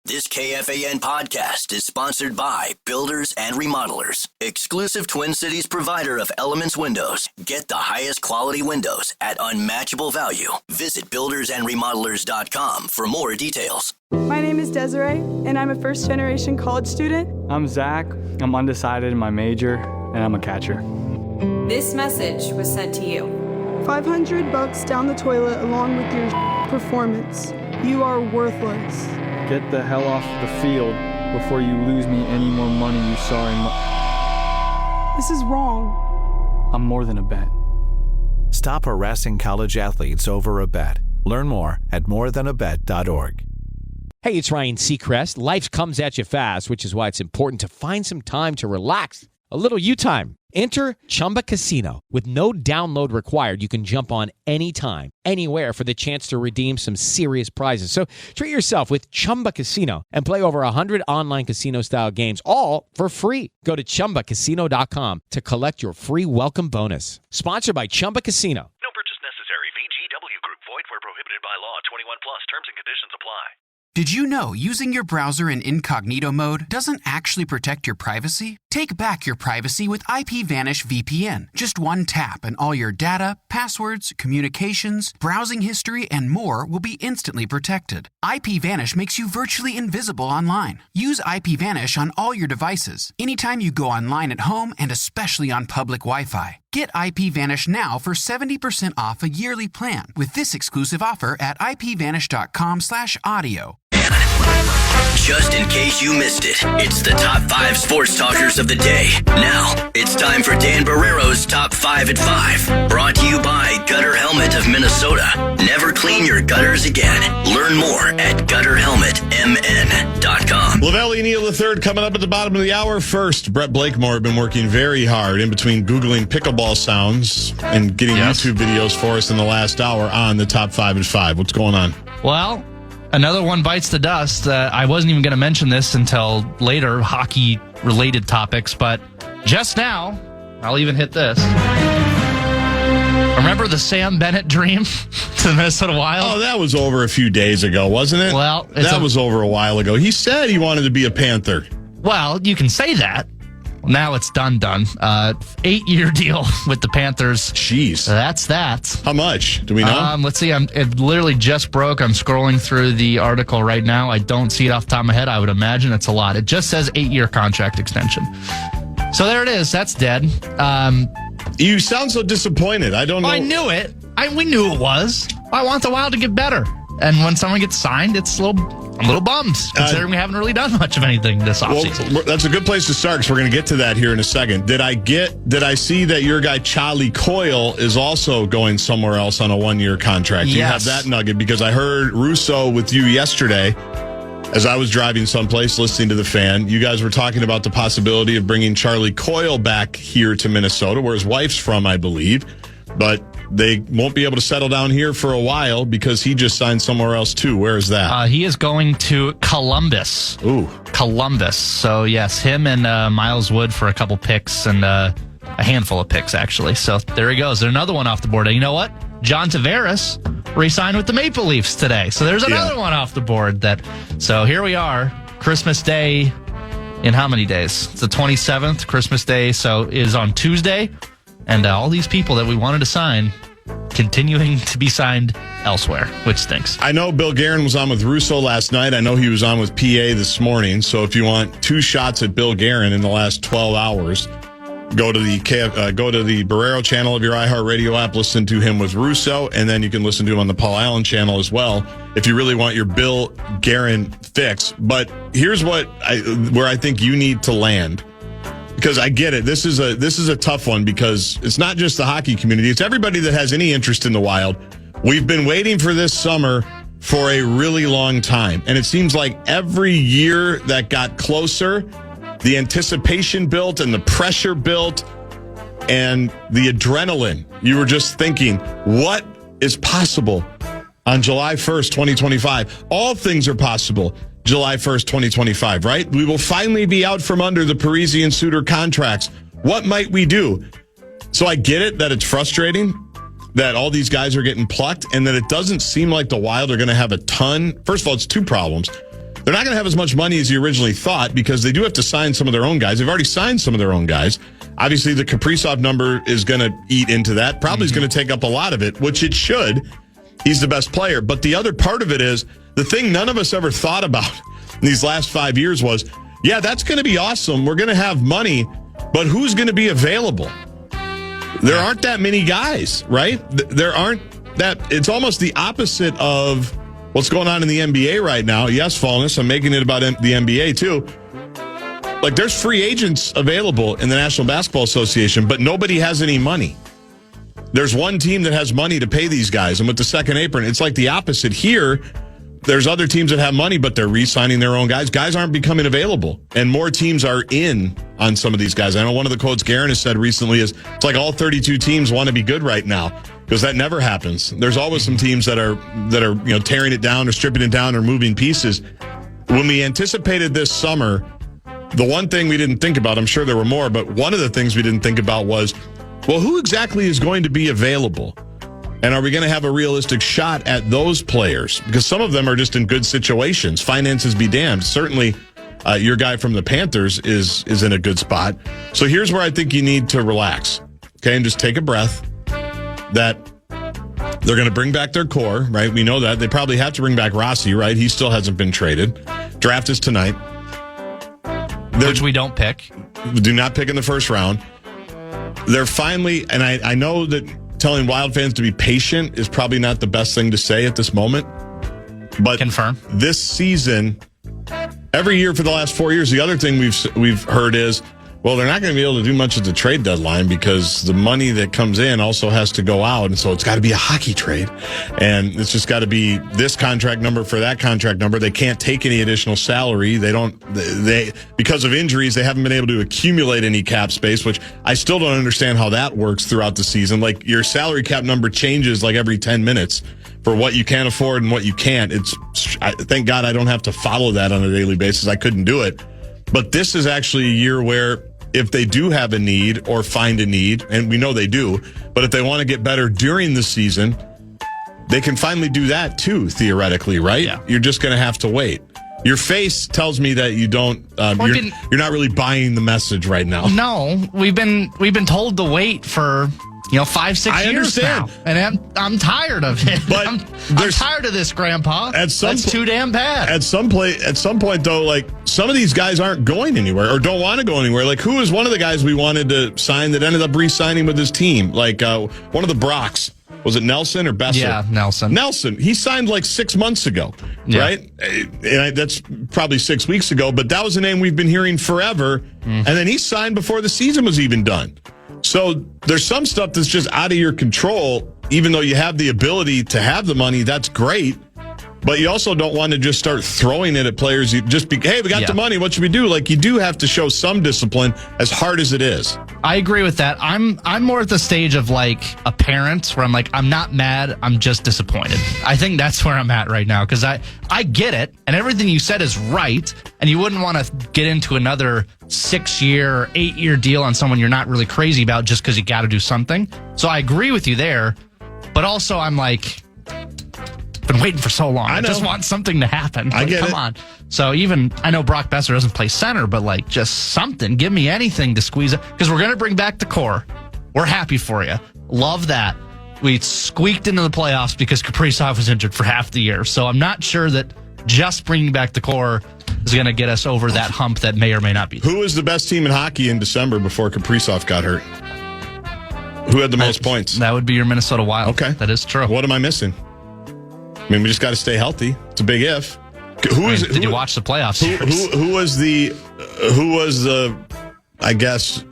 This KFAN podcast is sponsored by Builders and Remodelers, exclusive Twin Cities provider of Elements Windows. Get the highest quality windows at unmatchable value. Visit buildersandremodelers.com for more details. My name is Desiree, and I'm a first-generation college student. I'm Zach. I'm undecided in my major, and I'm a catcher. This message was sent to you. $500 down the toilet along with your performance. You are worthless. Get the hell off the field before you lose me any more money, you sorry This is wrong. I'm more than a bet. Stop harassing college athletes over a bet. Learn more at morethanabet.org. Hey, it's Ryan Seacrest. Life comes at you fast, which is why it's important to find some time to relax. A little you time. Enter Chumba Casino. With no download required, you can jump on anytime, anywhere for the chance to redeem some serious prizes. So treat yourself with Chumba Casino and play over 100 online casino-style games, all for free. Go to ChumbaCasino.com to collect your free welcome bonus. Sponsored by Chumba Casino. No purchase necessary. VGW Group. Void where prohibited by law. 21 plus. Terms and conditions apply. Did you know using your browser in incognito mode doesn't actually protect your privacy? Take back your privacy with IPVanish VPN. Just one tap and all your data, passwords, communications, browsing history, and more will be instantly protected. IPVanish makes you virtually invisible online. Use IPVanish on all your devices, anytime you go online at home and especially on public Wi-Fi. Get IPVanish now for 70% off a yearly plan with this exclusive offer at ipvanish.com/audio. Just in case you missed it, it's the top 5 sports talkers of the day. Now, it's time for Dan Barreiro's Top 5 at 5. Brought to you by Gutter Helmet of Minnesota. Never clean your gutters again. Learn more at gutterhelmetmn.com. Lavelle and Neal III coming up at the bottom of the hour. First, Brett Blakemore have been working very hard in between Googling pickleball sounds and getting YouTube videos for us in the last hour on the Top 5 at 5. What's going on? Well, another one bites the dust. I wasn't even going to mention this until later, hockey-related topics, but just now, I'll even hit this. Remember the Sam Bennett dream to the Minnesota Wild? Oh, that was over a few days ago, wasn't it? Well, that was over a while ago. He said he wanted to be a Panther. Well, you can say that. Now it's done. 8-year deal with the Panthers. Jeez. That's that. How much? Do we know? Let's see. It literally just broke. I'm scrolling through the article right now. I don't see it off the top of my head. I would imagine it's a lot. It just says 8-year contract extension. So there it is. That's dead. You sound so disappointed. I don't know. I knew it. We knew it was. I want the Wild to get better. And when someone gets signed, I'm a little bummed, considering we haven't really done much of anything this offseason. Well, that's a good place to start, because we're going to get to that here in a second. Did I see that your guy Charlie Coyle is also going somewhere else on a 1-year contract? Yes. You have that nugget, because I heard Russo with you yesterday as I was driving someplace listening to the Fan. You guys were talking about the possibility of bringing Charlie Coyle back here to Minnesota, where his wife's from, I believe. But they won't be able to settle down here for a while because he just signed somewhere else too. Where is that? He is going to Columbus. Ooh. Columbus. So, yes, him and Miles Wood for a couple picks and a handful of picks, actually. So there he goes. There's another one off the board. And you know what? John Tavares re-signed with the Maple Leafs today. So there's another one off the board. So here we are, Christmas Day in how many days? It's the 27th, Christmas Day. So is on Tuesday. And all these people that we wanted to sign continuing to be signed elsewhere, which stinks. I know Bill Guerin was on with Russo last night. I know he was on with PA this morning. So if you want 2 shots at Bill Guerin in the last 12 hours, go to the Barreiro channel of your iHeartRadio app, listen to him with Russo, and then you can listen to him on the Paul Allen channel as well if you really want your Bill Guerin fix. But here's where I think you need to land. Because I get it. This is a tough one, because it's not just the hockey community. It's everybody that has any interest in the Wild. We've been waiting for this summer for a really long time. And it seems like every year that got closer, the anticipation built and the pressure built and the adrenaline. You were just thinking, what is possible on July 1st, 2025? All things are possible. July 1st, 2025, right? We will finally be out from under the Parisian Suter contracts. What might we do? So I get it that it's frustrating that all these guys are getting plucked and that it doesn't seem like the Wild are going to have a ton. First of all, it's 2 problems. they're not going to have as much money as you originally thought because they do have to sign some of their own guys. They've already signed some of their own guys. Obviously, the Kaprizov number is going to eat into that. Probably is going to take up a lot of it, which it should. He's the best player. But the other part of it is the thing none of us ever thought about in these last 5 years was, yeah, that's going to be awesome. We're going to have money, but who's going to be available? There aren't that many guys, right? There aren't that. It's almost the opposite of what's going on in the NBA right now. Yes, Fallness, I'm making it about the NBA too. Like, there's free agents available in the National Basketball Association, but nobody has any money. There's one team that has money to pay these guys, and with the second apron, it's like the opposite here. There's other teams that have money, but they're re-signing their own guys. Guys aren't becoming available, and more teams are in on some of these guys. I know one of the quotes Guerin has said recently is, it's like all 32 teams want to be good right now, because that never happens. There's always some teams that are tearing it down or stripping it down or moving pieces. When we anticipated this summer, the one thing we didn't think about, I'm sure there were more, but one of the things we didn't think about was, well, who exactly is going to be available? And are we going to have a realistic shot at those players? Because some of them are just in good situations. Finances be damned. Certainly, your guy from the Panthers is in a good spot. So here's where I think you need to relax, okay, and just take a breath. That they're going to bring back their core, right? We know that. They probably have to bring back Rossi, right? He still hasn't been traded. Draft is tonight. Which we don't pick. Do not pick in the first round. They're finally, and I know that telling Wild fans to be patient is probably not the best thing to say at this moment. But confirm. This season, every year for the last 4 years, the other thing we've heard is, well, they're not going to be able to do much at the trade deadline because the money that comes in also has to go out. And so it's got to be a hockey trade. And it's just got to be this contract number for that contract number. They can't take any additional salary. They because of injuries, they haven't been able to accumulate any cap space, which I still don't understand how that works throughout the season. Like, your salary cap number changes like every 10 minutes for what you can afford and what you can't. Thank God I don't have to follow that on a daily basis. I couldn't do it. But this is actually a year where, if they do have a need or find a need, and we know they do, but if they want to get better during the season, they can finally do that too, theoretically, right? Yeah. You're just going to have to wait. Your face tells me that you don't. You're not really buying the message right now. No, we've been told to wait for 5-6 years now, and I'm tired of it. But I'm tired of this, Grandpa. That's too damn bad. At some point, though, like, some of these guys aren't going anywhere or don't want to go anywhere. Like, who was one of the guys we wanted to sign that ended up re-signing with his team? Like, one of the Brocks. Was it Nelson or Besser? Yeah, Nelson. He signed like 6 months ago, right? And that's probably 6 weeks ago, but that was a name we've been hearing forever. And then he signed before the season was even done. So there's some stuff that's just out of your control. Even though you have the ability to have the money, that's great. But you also don't want to just start throwing it at players. Hey, we got the money. What should we do? Like, you do have to show some discipline, as hard as it is. I agree with that. I'm more at the stage of like a parent where I'm like, I'm not mad, I'm just disappointed. I think that's where I'm at right now, because I get it, and everything you said is right, and you wouldn't want to get into another 6-year, 8-year deal on someone you're not really crazy about just because you got to do something. So I agree with you there, but also I'm like, been waiting for so long. I just want something to happen. Come on. So I know Brock Besser doesn't play center, but like, just something. Give me anything to squeeze it, because we're going to bring back the core. We're happy for you. Love that. We squeaked into the playoffs because Kaprizov was injured for half the year. So I'm not sure that just bringing back the core is going to get us over that hump that may or may not be. Who was the best team in hockey in December before Kaprizov got hurt? Who had the most points? That would be your Minnesota Wild. Okay. That is true. What am I missing? I mean, we just got to stay healthy. It's a big if. Did you watch the playoffs? Who was the I guess,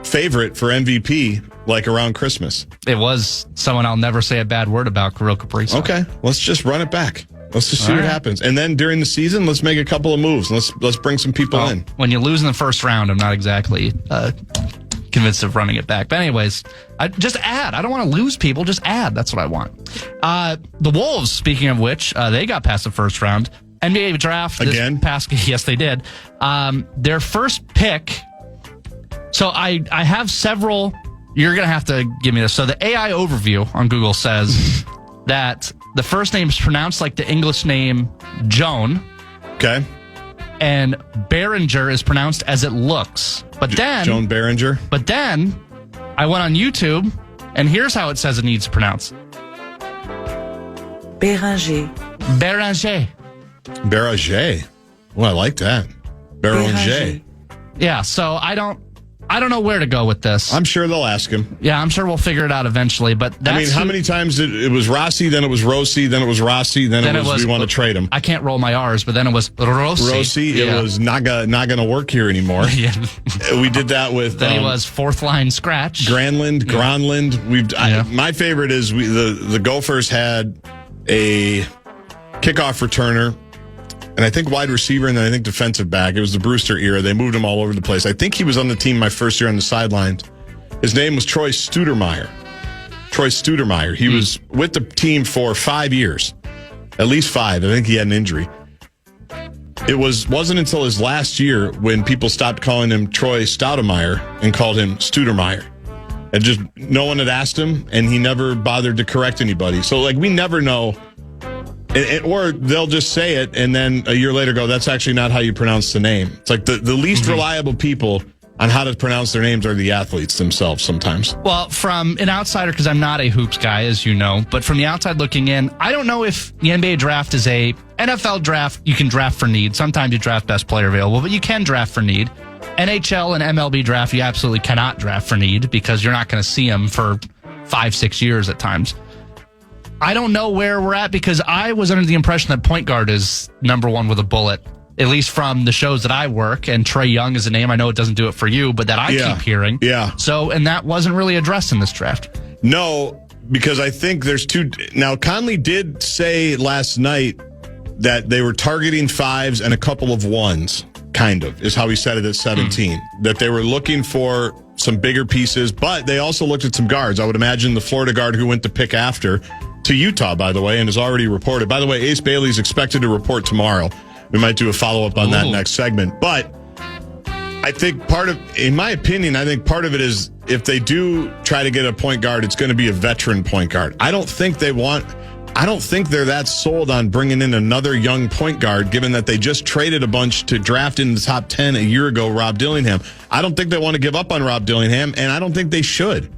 favorite for MVP like around Christmas? It was someone I'll never say a bad word about, Kirill Kaprizov. Okay, let's just run it back. Let's just see what happens. And then during the season, let's make a couple of moves. Let's bring some people in. When you lose in the first round, I'm not exactly convinced of running it back. But anyways, just add. I don't want to lose people. Just add. That's what I want. The Wolves, speaking of which, they got past the first round. NBA draft. Again? Yes, they did. Their first pick. So I have several. You're going to have to give me this. So the AI overview on Google says that the first name is pronounced like the English name Joan. Okay. and Behringer is pronounced as it looks. But then Joan Behringer. But then I went on YouTube, and here's how it says it needs to pronounce. Behringer. Behringer. Behringer. Well, I like that. Behringer. Yeah, so I don't know where to go with this. I'm sure they'll ask him. Yeah, I'm sure we'll figure it out eventually. But that's how many times it was Rossi, then it was Rossi, then it was Rossi, then it was we want to trade him. I can't roll my R's, but then it was Rossi. Rossi, it was not going to work here anymore. Yeah. We did that with... Then he was fourth line scratch. Granlund. My favorite is the Gophers had a kickoff returner, and I think wide receiver, and then I think defensive back. It was the Brewster era. They moved him all over the place. I think he was on the team my first year on the sidelines. His name was Troy Studermeyer. He was with the team for 5 years. At least 5. I think he had an injury. It wasn't until his last year when people stopped calling him Troy Stoudemeyer and called him Studermeyer. And just no one had asked him, and he never bothered to correct anybody. So, we never know. Or they'll just say it, and then a year later go, that's actually not how you pronounce the name. It's like the least reliable people on how to pronounce their names are the athletes themselves sometimes. Well, from an outsider, because I'm not a hoops guy, as you know, but from the outside looking in, I don't know if the NBA draft is a NFL draft. You can draft for need. Sometimes you draft best player available, but you can draft for need. NHL and MLB draft, you absolutely cannot draft for need because you're not going to see them for 5-6 years at times. I don't know where we're at because I was under the impression that point guard is number one with a bullet, at least from the shows that I work. And Trae Young is a name. I know it doesn't do it for you, but that I keep hearing. Yeah. So, and that wasn't really addressed in this draft. No, because I think there's two. Now, Conley did say last night that they were targeting 5s and a couple of 1s, kind of, is how he said it at 17. That they were looking for some bigger pieces, but they also looked at some guards. I would imagine the Florida guard who went to pick after to Utah, by the way, and has already reported. By the way, Ace Bailey's expected to report tomorrow. We might do a follow-up on that next segment. But I think in my opinion, I think part of it is if they do try to get a point guard, it's going to be a veteran point guard. I don't think they're that sold on bringing in another young point guard, given that they just traded a bunch to draft in the top 10 a year ago, Rob Dillingham. I don't think they want to give up on Rob Dillingham, and I don't think they should.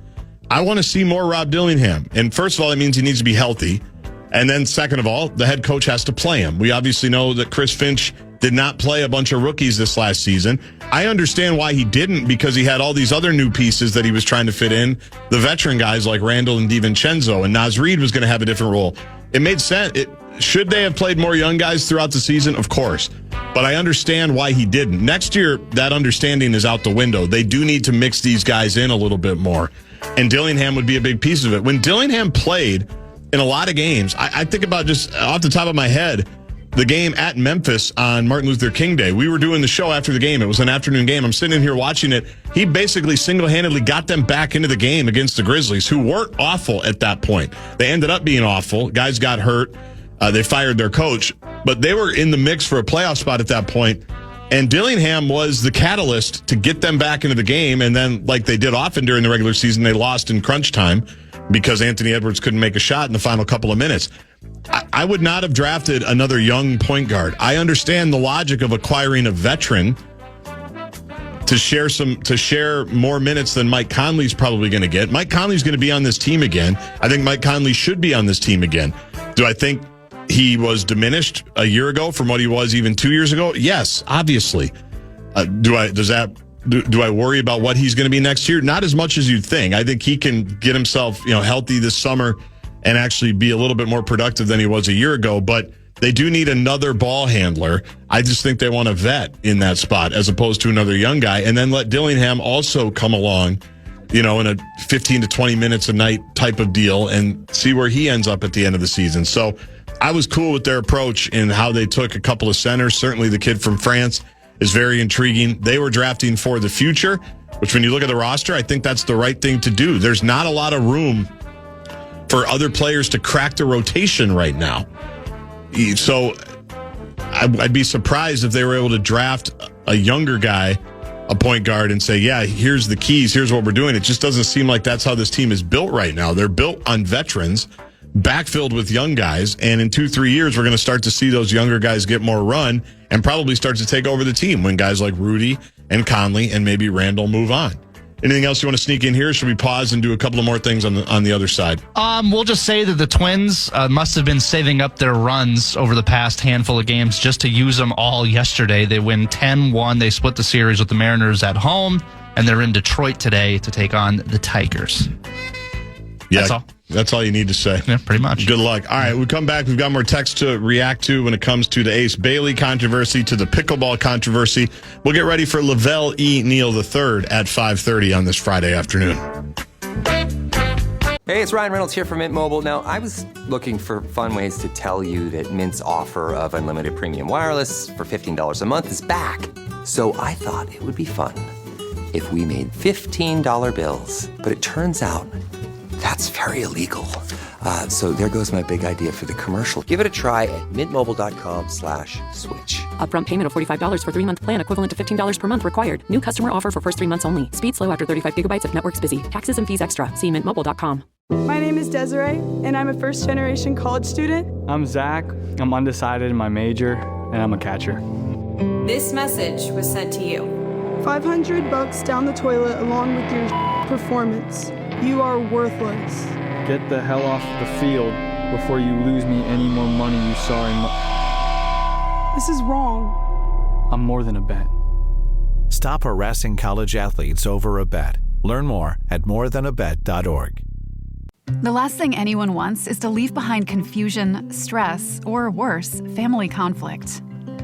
I want to see more Rob Dillingham. And first of all, it means he needs to be healthy. And then second of all, the head coach has to play him. We obviously know that Chris Finch did not play a bunch of rookies this last season. I understand why he didn't, because he had all these other new pieces that he was trying to fit in. The veteran guys like Randall and DiVincenzo, and Naz Reid was going to have a different role. It made sense. Should they have played more young guys throughout the season? Of course. But I understand why he didn't. Next year, that understanding is out the window. They do need to mix these guys in a little bit more. And Dillingham would be a big piece of it. When Dillingham played in a lot of games, I think about just off the top of my head, the game at Memphis on Martin Luther King Day. We were doing the show after the game. It was an afternoon game. I'm sitting in here watching it. He basically single-handedly got them back into the game against the Grizzlies, who weren't awful at that point. They ended up being awful. Guys got hurt. They fired their coach. But they were in the mix for a playoff spot at that point. And Dillingham was the catalyst to get them back into the game. And then, like they did often during the regular season, they lost in crunch time because Anthony Edwards couldn't make a shot in the final couple of minutes. I would not have drafted another young point guard. I understand the logic of acquiring a veteran to share more minutes than Mike Conley's probably going to get. Mike Conley's going to be on this team again. I think Mike Conley should be on this team again. Do I think he was diminished a year ago from what he was even 2 years ago? Yes, obviously. Do I worry about what he's going to be next year? Not as much as you'd think. I think he can get himself, healthy this summer and actually be a little bit more productive than he was a year ago. But they do need another ball handler. I just think they want a vet in that spot as opposed to another young guy. And then let Dillingham also come along, in a 15 to 20 minutes a night type of deal and see where he ends up at the end of the season. So I was cool with their approach in how they took a couple of centers. Certainly the kid from France is very intriguing. They were drafting for the future, which when you look at the roster, I think that's the right thing to do. There's not a lot of room for other players to crack the rotation right now. So I'd be surprised if they were able to draft a younger guy, a point guard, and say, yeah, here's the keys, here's what we're doing. It just doesn't seem like that's how this team is built right now. They're built on veterans. backfilled with young guys. And in 2-3 years, we're going to start to see those younger guys get more run and probably start to take over the team when guys like Rudy and Conley and maybe Randall move on. Anything else you want to sneak in here? Should we pause and do a couple of more things on the other side? We'll just say that the Twins must have been saving up their runs over the past handful of games just to use them all yesterday. They win 10-1. They split the series with the Mariners at home, and they're in Detroit today to take on the Tigers. Yeah, that's all. That's all you need to say. Yeah, pretty much. Good luck. All right, we come back. We've got more text to react to when it comes to the Ace Bailey controversy, to the pickleball controversy. We'll get ready for Lavelle E. Neal III at 5:30 on this Friday afternoon. Hey, it's Ryan Reynolds here from Mint Mobile. Now, I was looking for fun ways to tell you that Mint's offer of unlimited premium wireless for $15 a month is back. So I thought it would be fun if we made $15 bills. But it turns out that's very illegal. So there goes my big idea for the commercial. Give it a try at mintmobile.com/switch. Upfront payment of $45 for 3-month plan, equivalent to $15 per month required. New customer offer for first 3 months only. Speed slow after 35 gigabytes if network's busy. Taxes and fees extra. See mintmobile.com. My name is Desiree, and I'm a first-generation college student. I'm Zach. I'm undecided in my major, and I'm a catcher. This message was sent to you. $500 down the toilet along with your performance. You are worthless. Get the hell off the field before you lose me any more money you saw in This is wrong. I'm more than a bet. Stop harassing college athletes over a bet. Learn more at morethanabet.org. The last thing anyone wants is to leave behind confusion, stress, or worse, family conflict.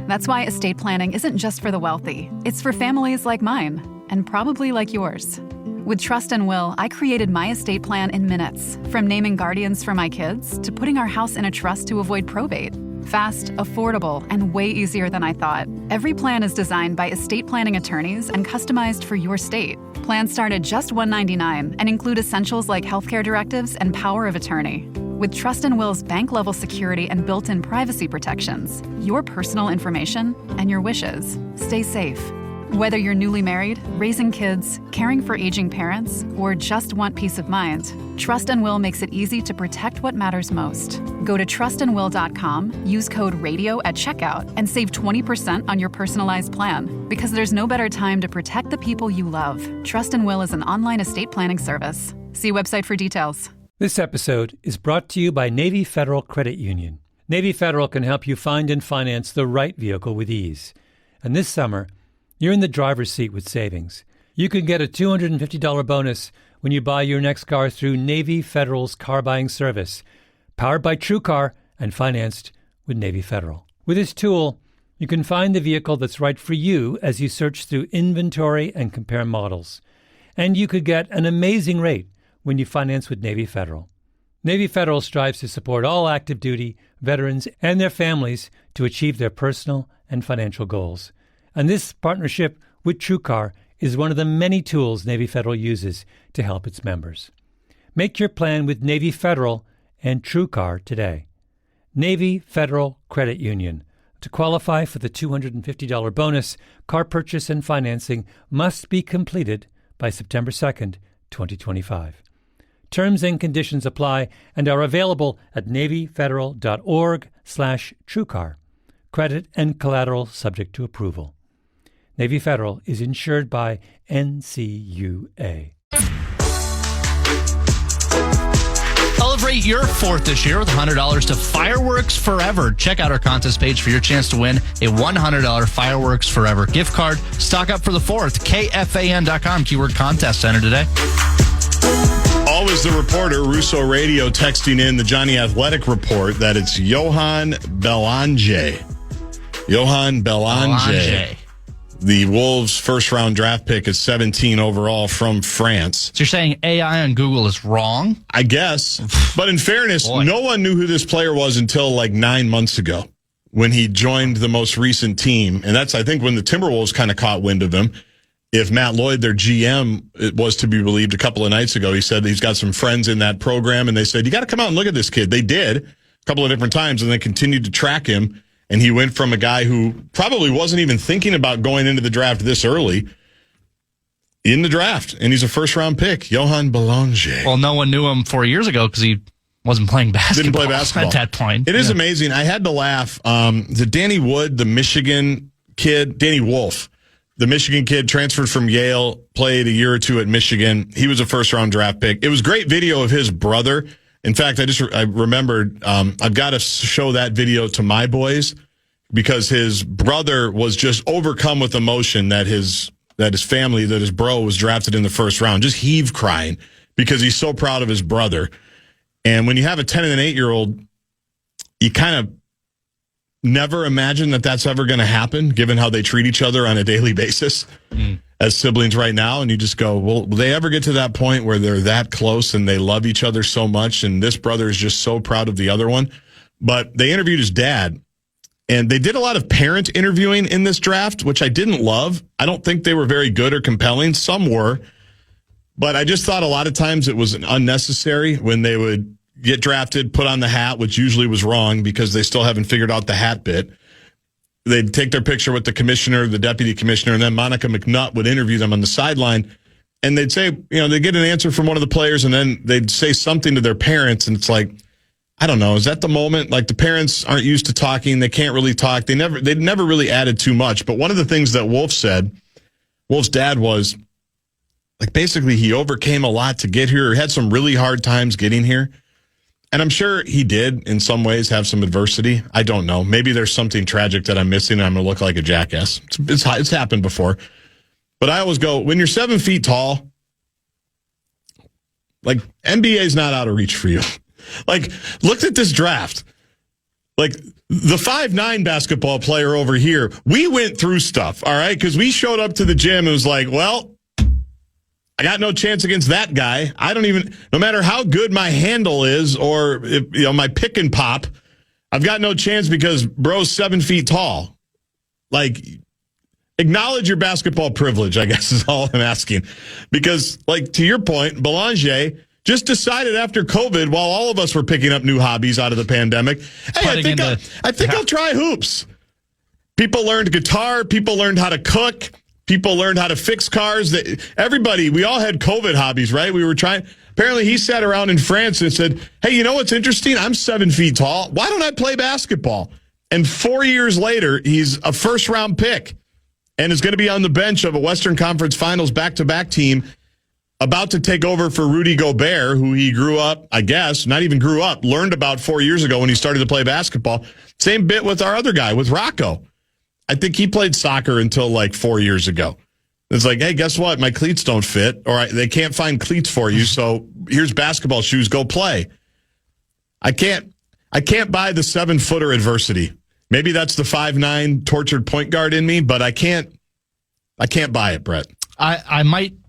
That's why estate planning isn't just for the wealthy. It's for families like mine, and probably like yours. With Trust and Will, I created my estate plan in minutes, from naming guardians for my kids to putting our house in a trust to avoid probate. Fast, affordable, and way easier than I thought. Every plan is designed by estate planning attorneys and customized for your state. Plans start at just $199 and include essentials like healthcare directives and power of attorney. With Trust and Will's bank-level security and built-in privacy protections, your personal information and your wishes stay safe. Whether you're newly married, raising kids, caring for aging parents, or just want peace of mind, Trust and Will makes it easy to protect what matters most. Go to trustandwill.com, use code RADIO at checkout, and save 20% on your personalized plan. Because there's no better time to protect the people you love. Trust and Will is an online estate planning service. See website for details. This episode is brought to you by Navy Federal Credit Union. Navy Federal can help you find and finance the right vehicle with ease. And this summer, you're in the driver's seat with savings. You can get a $250 bonus when you buy your next car through Navy Federal's car buying service, powered by TrueCar and financed with Navy Federal. With this tool, you can find the vehicle that's right for you as you search through inventory and compare models. And you could get an amazing rate when you finance with Navy Federal. Navy Federal strives to support all active duty, veterans, and their families to achieve their personal and financial goals. And this partnership with TrueCar is one of the many tools Navy Federal uses to help its members. Make your plan with Navy Federal and TrueCar today. Navy Federal Credit Union. To qualify for the $250 bonus, car purchase and financing must be completed by September 2nd, 2025. Terms and conditions apply and are available at NavyFederal.org/TrueCar. Credit and collateral subject to approval. Navy Federal is insured by NCUA. Celebrate your 4th this year with $100 to Fireworks Forever. Check out our contest page for your chance to win a $100 Fireworks Forever gift card. Stock up for the 4th. KFAN.com, keyword contest. Enter today. Always the reporter, Russo Radio, texting in the Johnny Athletic report that it's Johan Belanger. Johan Belanger. The Wolves' first-round draft pick is 17 overall from France. So you're saying AI on Google is wrong? I guess. But in fairness, no one knew who this player was until like 9 months ago when he joined the most recent team. And that's, I think, when the Timberwolves kind of caught wind of him. If Matt Lloyd, their GM, it was to be believed a couple of nights ago, he said he's got some friends in that program, and they said, you got to come out and look at this kid. They did a couple of different times, and they continued to track him. And he went from a guy who probably wasn't even thinking about going into the draft this early in the draft. And he's a first-round pick, Johan Belanger. Well, no one knew him 4 years ago because he wasn't playing basketball. Didn't play basketball at that point. It is amazing. I had to laugh. The Danny Wood, the Michigan kid, Danny Wolf, the Michigan kid, transferred from Yale, played a year or two at Michigan. He was a first-round draft pick. It was great video of his brother. In fact, I remembered I've got to show that video to my boys because his brother was just overcome with emotion that his family, that his bro was drafted in the first round, just heave crying because he's so proud of his brother. And when you have a 10 and an 8-year-old, you kind of never imagine that that's ever going to happen, given how they treat each other on a daily basis as siblings right now. And you just go, well, will they ever get to that point where they're that close and they love each other so much? And this brother is just so proud of the other one. But they interviewed his dad, and they did a lot of parent interviewing in this draft, which I didn't love. I don't think they were very good or compelling. Some were. But I just thought a lot of times it was unnecessary when they would get drafted, put on the hat, which usually was wrong because they still haven't figured out the hat bit. They'd take their picture with the commissioner, the deputy commissioner, and then Monica McNutt would interview them on the sideline. And they'd say, they get an answer from one of the players, and then they'd say something to their parents. And it's like, I don't know, is that the moment? Like, the parents aren't used to talking. They can't really talk. They'd never really added too much. But one of the things that Wolf's dad was, like, basically he overcame a lot to get here. He had some really hard times getting here. And I'm sure he did, in some ways, have some adversity. I don't know. Maybe there's something tragic that I'm missing and I'm going to look like a jackass. It's happened before. But I always go, when you're 7 feet tall, like, NBA's not out of reach for you. Like, look at this draft. Like, the 5'9" basketball player over here, we went through stuff, all right? Because we showed up to the gym and was like, well, I got no chance against that guy. No matter how good my handle is or my pick and pop, I've got no chance because bro's 7 feet tall. Like, acknowledge your basketball privilege, I guess is all I'm asking. Because, like, to your point, Belanger just decided after COVID, while all of us were picking up new hobbies out of the pandemic, hey, I think I'll try hoops. People learned guitar. People learned how to cook. People learned how to fix cars. We all had COVID hobbies, right? We were trying. Apparently, he sat around in France and said, hey, you know what's interesting? I'm 7 feet tall. Why don't I play basketball? And 4 years later, he's a first-round pick and is going to be on the bench of a Western Conference Finals back-to-back team about to take over for Rudy Gobert, who he grew up, I guess, not even grew up, learned about 4 years ago when he started to play basketball. Same bit with our other guy, with Rocco. I think he played soccer until like 4 years ago. It's like, hey, guess what? My cleats don't fit, or they can't find cleats for you, so here's basketball shoes. Go play. I can't buy the 7-footer adversity. Maybe that's the 5'9" tortured point guard in me, but I can't buy it, Brett.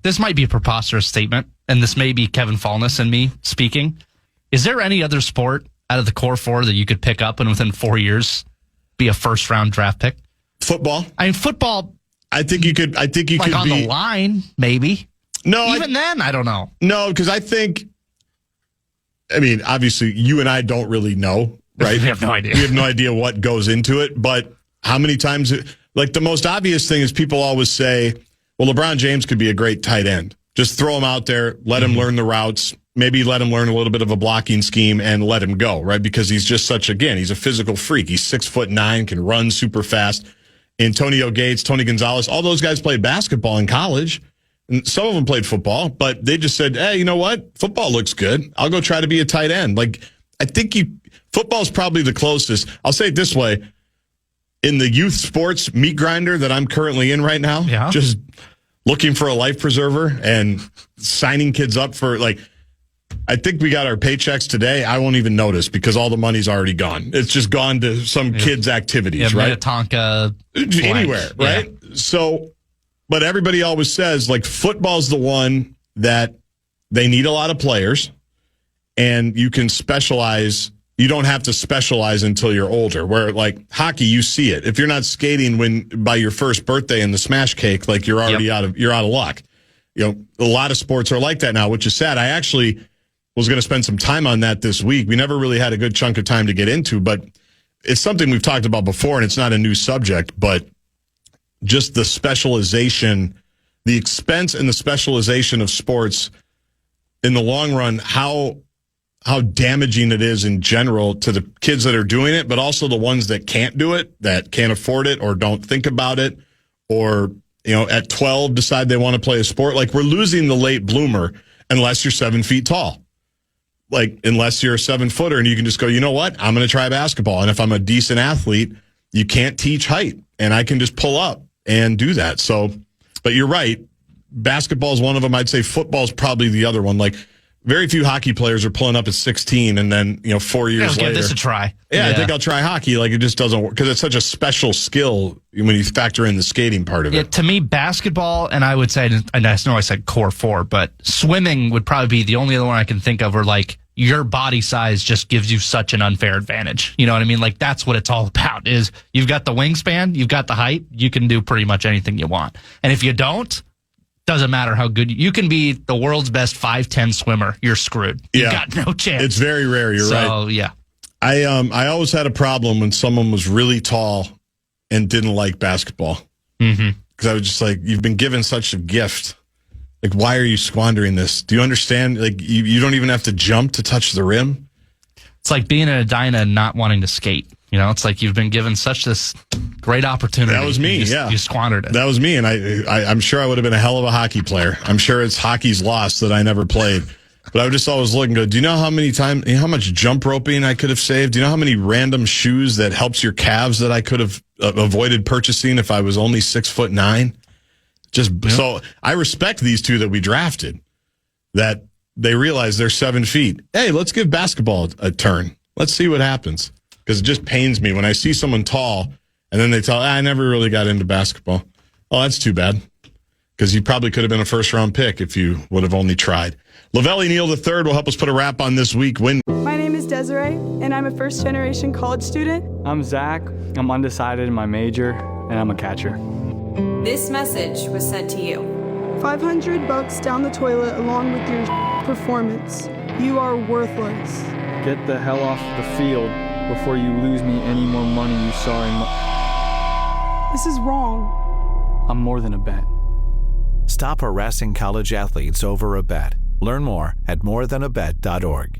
This might be a preposterous statement, and this may be Kevin Fallness and me speaking. Is there any other sport out of the core four that you could pick up and within 4 years be a first-round draft pick? Football. I mean, football. I think you could like could on the line, maybe. No, even then, I don't know. No, because obviously, you and I don't really know, right? We have no idea. We have no idea what goes into it. But how many times? Like, the most obvious thing is people always say, "Well, LeBron James could be a great tight end. Just throw him out there, let him learn the routes." Maybe let him learn a little bit of a blocking scheme and let him go, right? Because he's just he's a physical freak. He's 6'9", can run super fast. Antonio Gates, Tony Gonzalez, all those guys played basketball in college. And some of them played football, but they just said, hey, you know what? Football looks good. I'll go try to be a tight end. Like, I think football's probably the closest. I'll say it this way. In the youth sports meat grinder that I'm currently in right now, just looking for a life preserver and signing kids up for, I think we got our paychecks today. I won't even notice because all the money's already gone. It's just gone to some kids' activities, right? Minnetonka. Anywhere, right? Yeah. So, but everybody always says, football's the one that they need a lot of players, and you can specialize. You don't have to specialize until you're older. Where, hockey, you see it. If you're not skating by your first birthday in the smash cake, you're already out of luck. A lot of sports are like that now, which is sad. I actually was going to spend some time on that this week. We never really had a good chunk of time to get into, but it's something we've talked about before, and it's not a new subject, but just the specialization, the expense and the specialization of sports in the long run, how how damaging it is in general to the kids that are doing it, but also the ones that can't do it, that can't afford it or don't think about it, or, at 12 decide they want to play a sport. Like, we're losing the late bloomer unless you're 7 feet tall. Like, unless you're a 7-footer and you can just go, you know what? I'm going to try basketball. And if I'm a decent athlete, you can't teach height, and I can just pull up and do that. So, but you're right. Basketball is one of them. I'd say football is probably the other one. Like, very few hockey players are pulling up at 16 and then, 4 years later. Give this a try. Yeah, I think I'll try hockey. Like, it just doesn't work because it's such a special skill when you factor in the skating part of it. To me, basketball, and I would say, and I know I said core 4, but swimming would probably be the only other one I can think of where, like, your body size just gives you such an unfair advantage. You know what I mean? Like, that's what it's all about is you've got the wingspan, you've got the height, you can do pretty much anything you want. And if you don't, doesn't matter how good you can be the world's best 5'10" swimmer, you're screwed. You've got no chance. It's very rare. You're right. So, yeah. I always had a problem when someone was really tall and didn't like basketball. Mm-hmm. Because I was just like, you've been given such a gift. Like, why are you squandering this? Do you understand? Like, you don't even have to jump to touch the rim. It's like being in Edina and not wanting to skate. It's like you've been given such this great opportunity. That was me, You squandered it. That was me, and I'm sure I would have been a hell of a hockey player. I'm sure it's hockey's loss that I never played. But I would just always look and go, do you know how much jump roping I could have saved? Do you know how many random shoes that helps your calves that I could have avoided purchasing if I was only 6'9"? So I respect these two that we drafted, that they realize they're 7 feet. Hey, let's give basketball a turn. Let's see what happens. Because it just pains me when I see someone tall and then they tell, I never really got into basketball. Oh, that's too bad. Because you probably could have been a first-round pick if you would have only tried. Lavelle Neal III will help us put a wrap on this week. My name is Desiree, and I'm a first-generation college student. I'm Zach. I'm undecided in my major, and I'm a catcher. This message was sent to you. $500 down the toilet along with your performance. You are worthless. Get the hell off the field before you lose me any more money you saw in my... This is wrong. I'm more than a bet. Stop harassing college athletes over a bet. Learn more at morethanabet.org.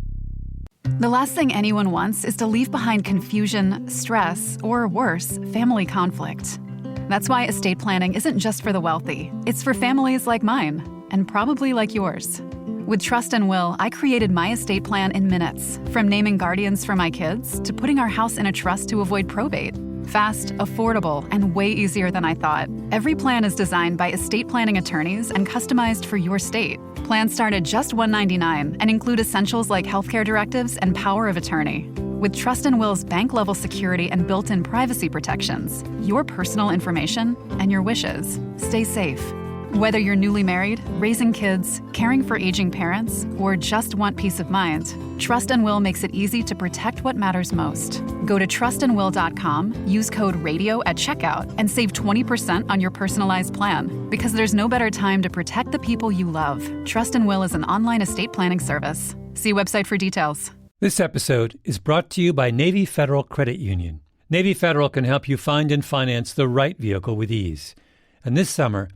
The last thing anyone wants is to leave behind confusion, stress, or worse, family conflict. That's why estate planning isn't just for the wealthy. It's for families like mine, and probably like yours. With Trust and Will, I created my estate plan in minutes, from naming guardians for my kids to putting our house in a trust to avoid probate. Fast, affordable, and way easier than I thought. Every plan is designed by estate planning attorneys and customized for your state. Plans start at just $199 and include essentials like healthcare directives and power of attorney. With Trust and Will's bank-level security and built-in privacy protections, your personal information and your wishes stay safe. Whether you're newly married, raising kids, caring for aging parents, or just want peace of mind, Trust and Will makes it easy to protect what matters most. Go to trustandwill.com, use code RADIO at checkout, and save 20% on your personalized plan. Because there's no better time to protect the people you love. Trust and Will is an online estate planning service. See website for details. This episode is brought to you by Navy Federal Credit Union. Navy Federal can help you find and finance the right vehicle with ease. And this summer,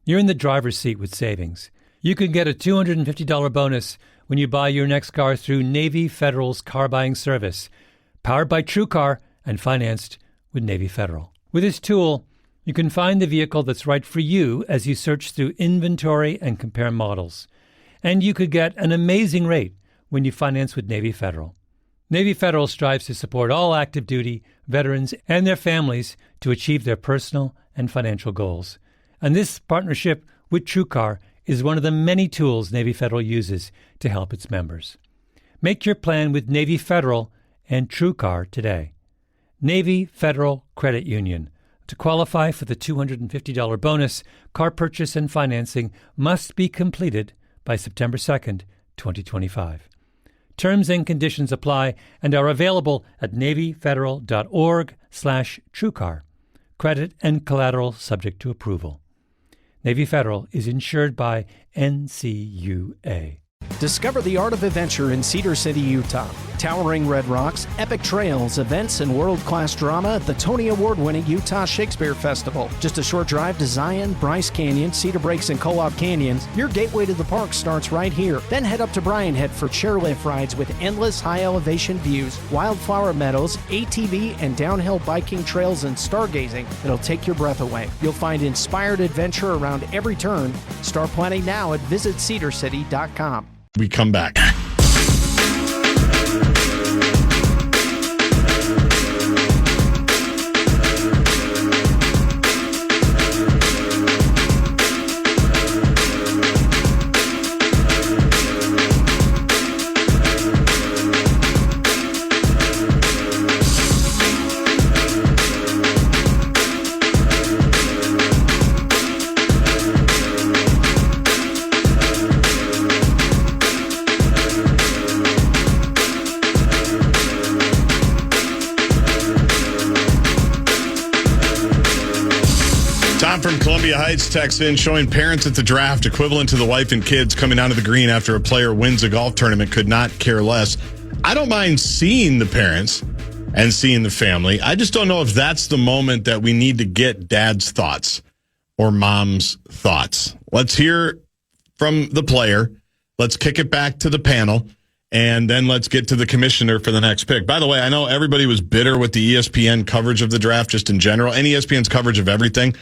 you're in the driver's seat with savings. You can get a $250 bonus when you buy your next car through Navy Federal's car buying service, powered by TrueCar and financed with Navy Federal. With this tool, you can find the vehicle that's right for you as you search through inventory and compare models. And you could get an amazing rate when you finance with Navy Federal. Navy Federal strives to support all active duty, veterans, and their families to achieve their personal and financial goals. And this partnership with TrueCar is one of the many tools Navy Federal uses to help its members. Make your plan with Navy Federal and TrueCar today. Navy Federal Credit Union. To qualify for the $250 bonus, car purchase and financing must be completed by September 2nd, 2025. Terms and conditions apply and are available at NavyFederal.org/TrueCar. Credit and collateral subject to approval. Navy Federal is insured by NCUA. Discover the art of adventure in Cedar City, Utah. Towering red rocks, epic trails, events, and world-class drama at the Tony Award-winning Utah Shakespeare Festival. Just a short drive to Zion, Bryce Canyon, Cedar Breaks, and Co-op Canyons. Your gateway to the park starts right here. Then head up to Bryan Head for chairlift rides with endless high-elevation views, wildflower meadows, ATV and downhill biking trails, and stargazing that'll take your breath away. You'll find inspired adventure around every turn. Start planning now at visitcedarcity.com. We come back. From Columbia Heights texts in showing parents at the draft equivalent to the wife and kids coming onto the green after a player wins a golf tournament could not care less. I don't mind seeing the parents and seeing the family. I just don't know if that's the moment that we need to get dad's thoughts or mom's thoughts. Let's hear from the player. Let's kick it back to the panel. And then let's get to the commissioner for the next pick. By the way, I know everybody was bitter with the ESPN coverage of the draft just in general, and ESPN's coverage of everything.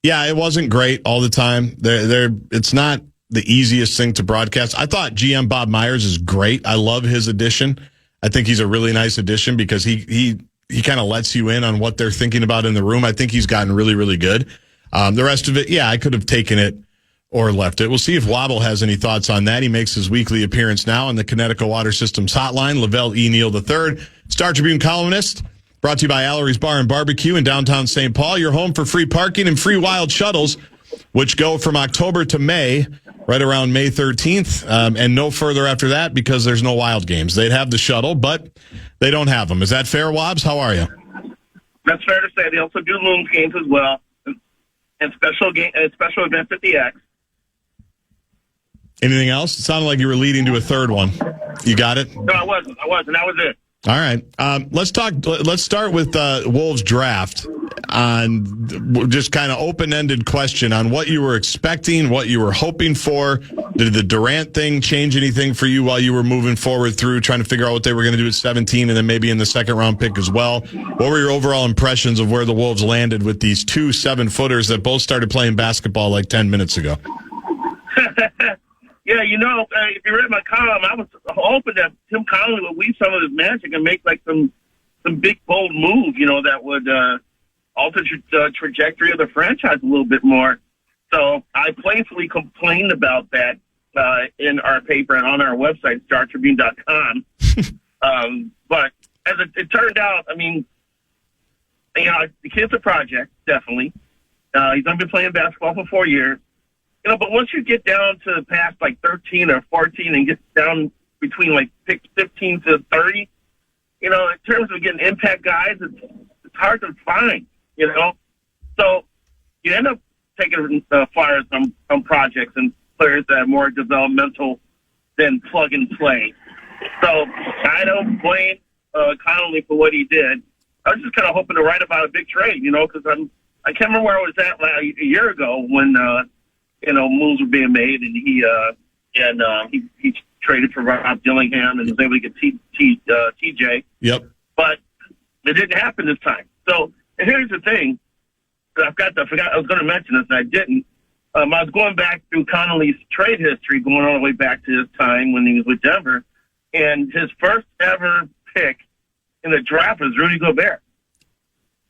Yeah, it wasn't great all the time. It's not the easiest thing to broadcast. I thought GM Bob Myers is great. I love his addition. I think he's a really nice addition because he kind of lets you in on what they're thinking about in the room. I think he's gotten really, really good. The rest of it, yeah, I could have taken it or left it. We'll see if Wobble has any thoughts on that. He makes his weekly appearance now on the Connecticut Water Systems hotline. Lavelle E. Neal III, Star Tribune columnist. Brought to you by Allery's Bar and Barbecue in downtown St. Paul. Your home for free parking and free wild shuttles, which go from October to May, right around May 13th, and no further after that because there's no wild games. They'd have the shuttle, but they don't have them. Is that fair, Wobbs? How are you? That's fair to say. They also do Loons games as well, and special events at the X. Anything else? It sounded like you were leading to a third one. You got it? No, I wasn't. That was it. All right. Let's start with Wolves draft on just kind of open-ended question on what you were expecting, what you were hoping for. Did the Durant thing change anything for you while you were moving forward through trying to figure out what they were going to do at 17 and then maybe in the second-round pick as well? What were your overall impressions of where the Wolves landed with these 2 7-footers that both started playing basketball like 10 minutes ago? Yeah, if you read my column, I was hoping that Tim Connolly would weave some of his magic and make like some big, bold move, that would alter the trajectory of the franchise a little bit more. So I playfully complained about that in our paper and on our website, StarTribune.com. But as it turned out, the kid's a project, definitely. He's only been playing basketball for 4 years. But once you get down to past like 13 or 14 and get down between like pick 15 to 30, in terms of getting impact guys, it's hard to find, So you end up taking flyers on projects and players that are more developmental than plug and play. So I don't blame Connolly for what he did. I was just kind of hoping to write about a big trade, because I can't remember where I was at a year ago when moves were being made, and he traded for Rob Dillingham and was able to get TJ. Yep. But it didn't happen this time. So and here's the thing: I forgot I was going to mention this, and I didn't. I was going back through Connolly's trade history, going all the way back to his time when he was with Denver, and his first ever pick in the draft was Rudy Gobert,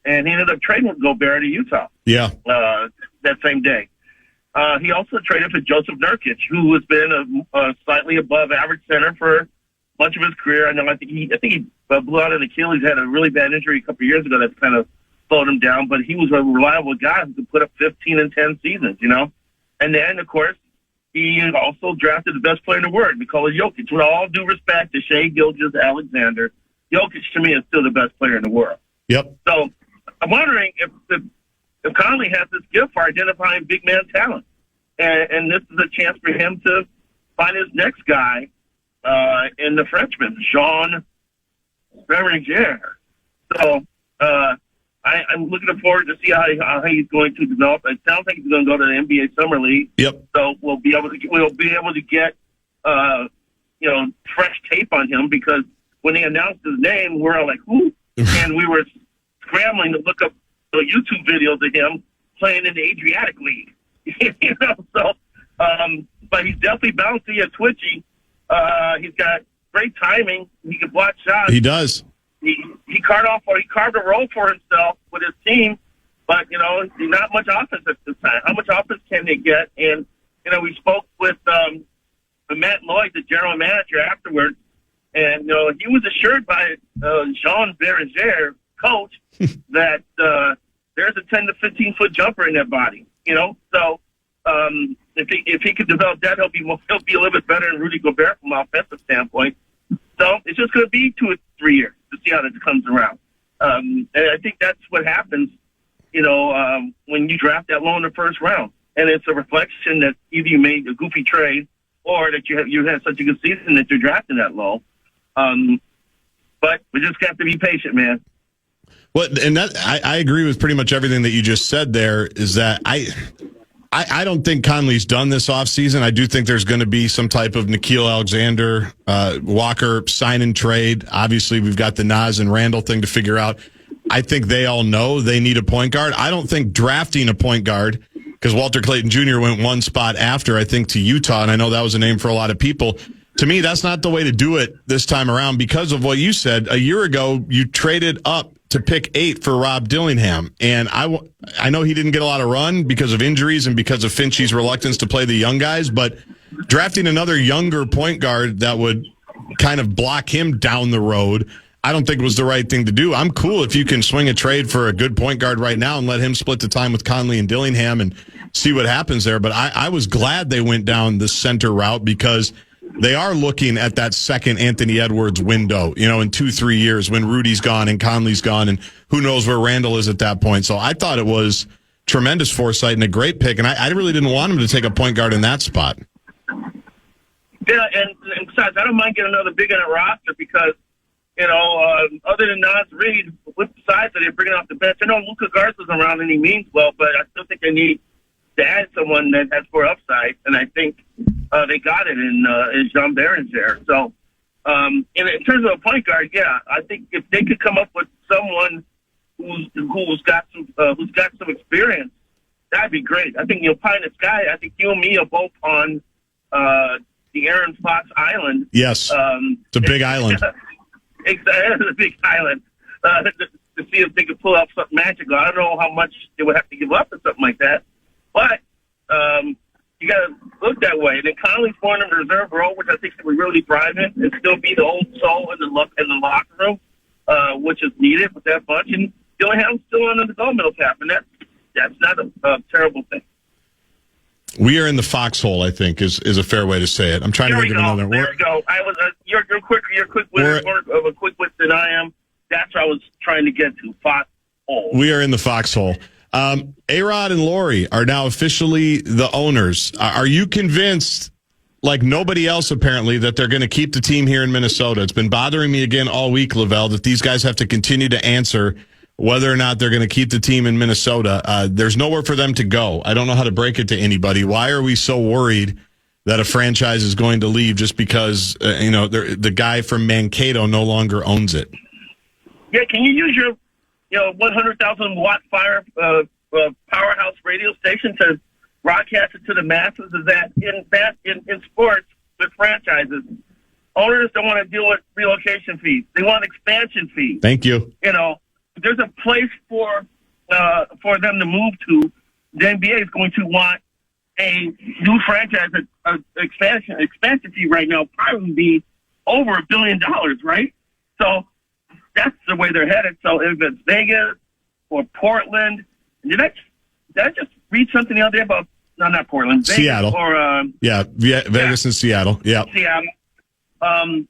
and he ended up trading with Gobert to Utah. Yeah. That same day. He also traded for Joseph Nurkic, who has been a slightly above average center for much of his career. I think he blew out an Achilles, had a really bad injury a couple of years ago that kind of slowed him down, but he was a reliable guy who could put up 15 and 10 seasons, And then, of course, he also drafted the best player in the world, Nikola Jokic. With all due respect to Shai Gilgeous-Alexander, Jokic to me is still the best player in the world. Yep. So I'm wondering if Connolly has this gift for identifying big man talent. And this is a chance for him to find his next guy in the Frenchman, Jean Berenger. So I'm looking forward to see how he's going to develop. It sounds like he's going to go to the NBA Summer League. Yep. So we'll be able to get fresh tape on him, because when they announced his name, we're all like, who? And we were scrambling to look up the YouTube videos of him playing in the Adriatic League. But he's definitely bouncy and twitchy. He's got great timing. He can block shots. He does. He carved a role for himself with his team, but not much offense at this time. How much offense can they get? And we spoke with Matt Lloyd, the general manager, afterwards, and he was assured by Jean Berenger, coach, that there's a 10 to 15 foot jumper in that body. So if he could develop that, he'll be a little bit better than Rudy Gobert from an offensive standpoint. So it's just going to be 2 or 3 years to see how this comes around. And I think that's what happens, when you draft that low in the first round. And it's a reflection that either you made a goofy trade or that you had such a good season that you're drafting that low. But we just have to be patient, man. Well, and that I agree with pretty much everything that you just said there, is that I don't think Conley's done this offseason. I do think there's going to be some type of Nickeil Alexander, Walker sign and trade. Obviously, we've got the Nas and Randall thing to figure out. I think they all know they need a point guard. I don't think drafting a point guard, because Walter Clayton Jr. went one spot after, I think, to Utah, and I know that was a name for a lot of people. To me, that's not the way to do it this time around, because of what you said. A year ago, you traded up to pick 8 for Rob Dillingham. And I know he didn't get a lot of run because of injuries and because of Finchie's reluctance to play the young guys, but drafting another younger point guard that would kind of block him down the road, I don't think was the right thing to do. I'm cool if you can swing a trade for a good point guard right now and let him split the time with Conley and Dillingham and see what happens there. But I was glad they went down the center route, because they are looking at that second Anthony Edwards window, in 2-3 years when Rudy's gone and Conley's gone, and who knows where Randall is at that point. So I thought it was tremendous foresight and a great pick, and I really didn't want him to take a point guard in that spot. Yeah, and besides, I don't mind getting another big in a roster, because, other than Nas Reed, what size are they bringing off the bench? I know Luka Garza's around and he means well, but I still think they need to add someone that has more upside, and I think they got it in Jean Berenger. So, in terms of a point guard, yeah, I think if they could come up with someone who's got some experience, that'd be great. I think pie in the sky. I think you and me are both on the Aaron Fox Island. Yes, it's a big island. It's a big island. To see if they could pull off something magical. I don't know how much they would have to give up or something like that, but you got to look that way. And then Conley's going in the reserve role, which I think would really thrive in, and still be the old soul in the locker room, which is needed with that bunch. And Dillingham's still on the developmental cap, and that's not a terrible thing. We are in the foxhole, I think, is a fair way to say it. I'm trying to think of another word. There you go. I was you're quick of a quick wit than I am. That's what I was trying to get to. Foxhole. We are in the foxhole. A-Rod and Lori are now officially the owners. Are you convinced, like nobody else apparently, that they're going to keep the team here in Minnesota? It's been bothering me again all week, Lavelle, that these guys have to continue to answer whether or not they're going to keep the team in Minnesota. There's nowhere for them to go. I don't know how to break it to anybody. Why are we so worried that a franchise is going to leave just because the guy from Mankato no longer owns it? Yeah, can you use your 100,000 watt powerhouse radio station to broadcast it to the masses? Is that in sports with franchises, owners don't want to deal with relocation fees. They want expansion fees. Thank you. There's a place for them to move to. The NBA is going to want a new franchise, expansion fee right now probably be over $1 billion, right? So that's the way they're headed. So if it's Vegas or Portland, did I just read something the other day about not Portland, Vegas Seattle, or Vegas and Seattle, Seattle. I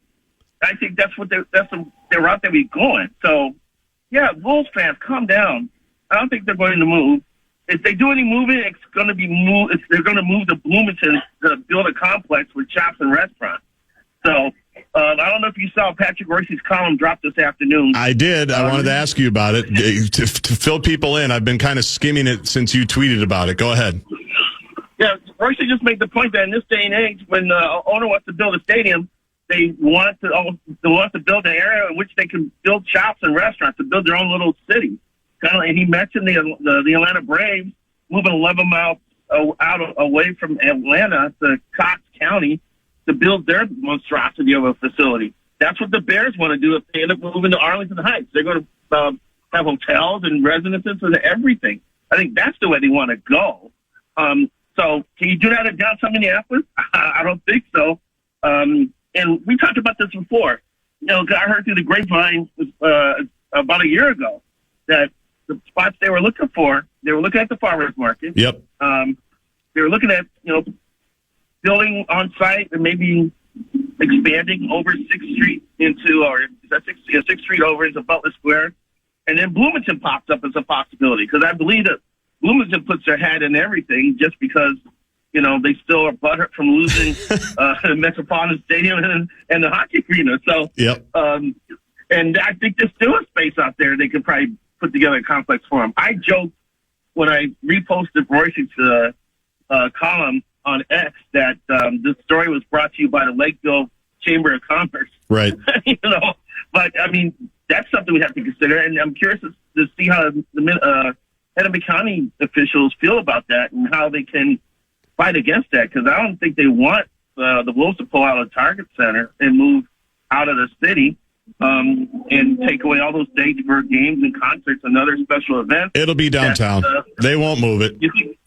think that's the route that we're going. So yeah, Wolves fans, calm down. I don't think they're going to move. If they do any moving, it's going to be they're going to move to Bloomington to build a complex with shops and restaurants. So I don't know if you saw Patrick Royce's column drop this afternoon. I did. I wanted to ask you about it. To fill people in, I've been kind of skimming it since you tweeted about it. Go ahead. Yeah, Royce just made the point that in this day and age, when the owner wants to build a stadium, they want to build an area in which they can build shops and restaurants to build their own little city. And he mentioned the Atlanta Braves moving 11 miles away from Atlanta to Cox County to build their monstrosity of a facility. That's what the Bears want to do if they end up moving to Arlington Heights. They're going to have hotels and residences and everything. I think that's the way they want to go. So can you do that in downtown Minneapolis? I don't think so. And we talked about this before. I heard through the grapevine about a year ago that the spots they were looking for, they were looking at the farmers market. Yep. They were looking at, building on site and maybe expanding over 6th Street into, or is that 6th Street over into Butler Square. And then Bloomington pops up as a possibility because I believe that Bloomington puts their hat in everything just because, they still are butthurt from losing the Metropolitan Stadium and the hockey arena. So, yep. And I think there's still a space out there they could probably put together a complex for them. I joked when I reposted Royce's column on X that this story was brought to you by the Lakeville Chamber of Commerce. Right. But I mean, that's something we have to consider. And I'm curious to see how the Hennepin County officials feel about that and how they can fight against that. Because I don't think they want the Wolves to pull out of the Target Center and move out of the city and take away all those dates for games and concerts and other special events. It'll be downtown. They won't move it.